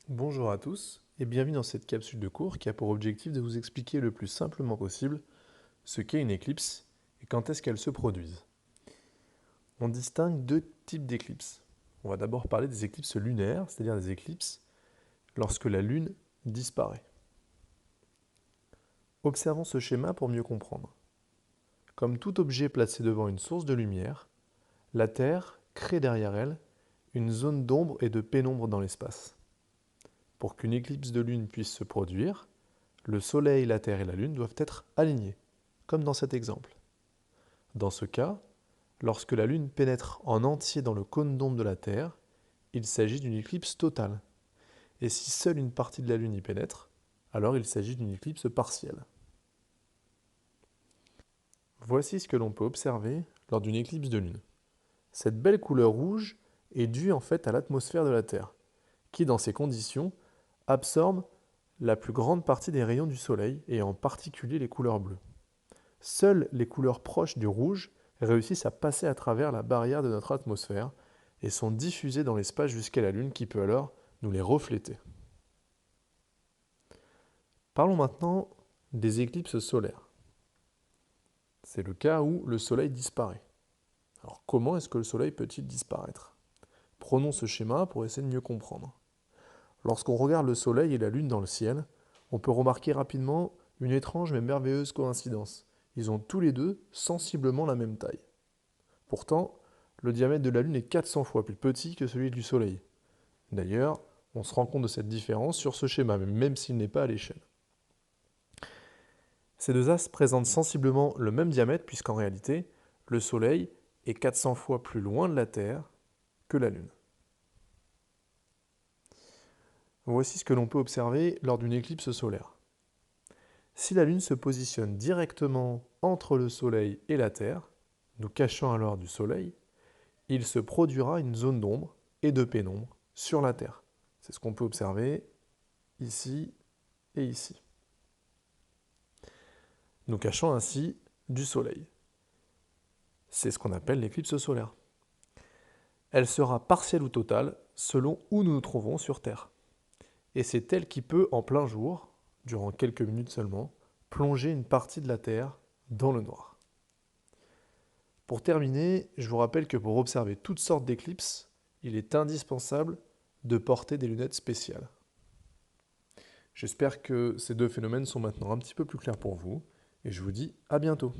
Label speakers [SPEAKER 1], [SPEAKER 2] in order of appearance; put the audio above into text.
[SPEAKER 1] Bonjour à tous et bienvenue dans cette capsule de cours qui a pour objectif de vous expliquer le plus simplement possible ce qu'est une éclipse et quand est-ce qu'elles se produisent. On distingue deux types d'éclipses. On va d'abord parler des éclipses lunaires, c'est-à-dire des éclipses lorsque la Lune disparaît. Observons ce schéma pour mieux comprendre. Comme tout objet placé devant une source de lumière, la Terre crée derrière elle une zone d'ombre et de pénombre dans l'espace. Pour qu'une éclipse de Lune puisse se produire, le Soleil, la Terre et la Lune doivent être alignés, comme dans cet exemple. Dans ce cas, lorsque la Lune pénètre en entier dans le cône d'ombre de la Terre, il s'agit d'une éclipse totale. Et si seule une partie de la Lune y pénètre, alors il s'agit d'une éclipse partielle. Voici ce que l'on peut observer lors d'une éclipse de Lune. Cette belle couleur rouge est due en fait à l'atmosphère de la Terre, qui dans ces conditions absorbe la plus grande partie des rayons du Soleil et en particulier les couleurs bleues. Seules les couleurs proches du rouge réussissent à passer à travers la barrière de notre atmosphère et sont diffusées dans l'espace jusqu'à la Lune qui peut alors nous les refléter. Parlons maintenant des éclipses solaires. C'est le cas où le Soleil disparaît. Alors comment est-ce que le Soleil peut-il disparaître? Prenons ce schéma pour essayer de mieux comprendre. Lorsqu'on regarde le Soleil et la Lune dans le ciel, on peut remarquer rapidement une étrange mais merveilleuse coïncidence. Ils ont tous les deux sensiblement la même taille. Pourtant, le diamètre de la Lune est 400 fois plus petit que celui du Soleil. D'ailleurs, on se rend compte de cette différence sur ce schéma, même s'il n'est pas à l'échelle. Ces deux astres présentent sensiblement le même diamètre puisqu'en réalité, le Soleil est 400 fois plus loin de la Terre que la Lune. Voici ce que l'on peut observer lors d'une éclipse solaire. Si la Lune se positionne directement entre le Soleil et la Terre, nous cachant alors du Soleil, il se produira une zone d'ombre et de pénombre sur la Terre. C'est ce qu'on peut observer ici et ici, nous cachant ainsi du Soleil. C'est ce qu'on appelle l'éclipse solaire. Elle sera partielle ou totale selon où nous nous trouvons sur Terre. Et c'est elle qui peut, en plein jour, durant quelques minutes seulement, plonger une partie de la Terre dans le noir. Pour terminer, je vous rappelle que pour observer toutes sortes d'éclipses, il est indispensable de porter des lunettes spéciales. J'espère que ces deux phénomènes sont maintenant un petit peu plus clairs pour vous, et je vous dis à bientôt.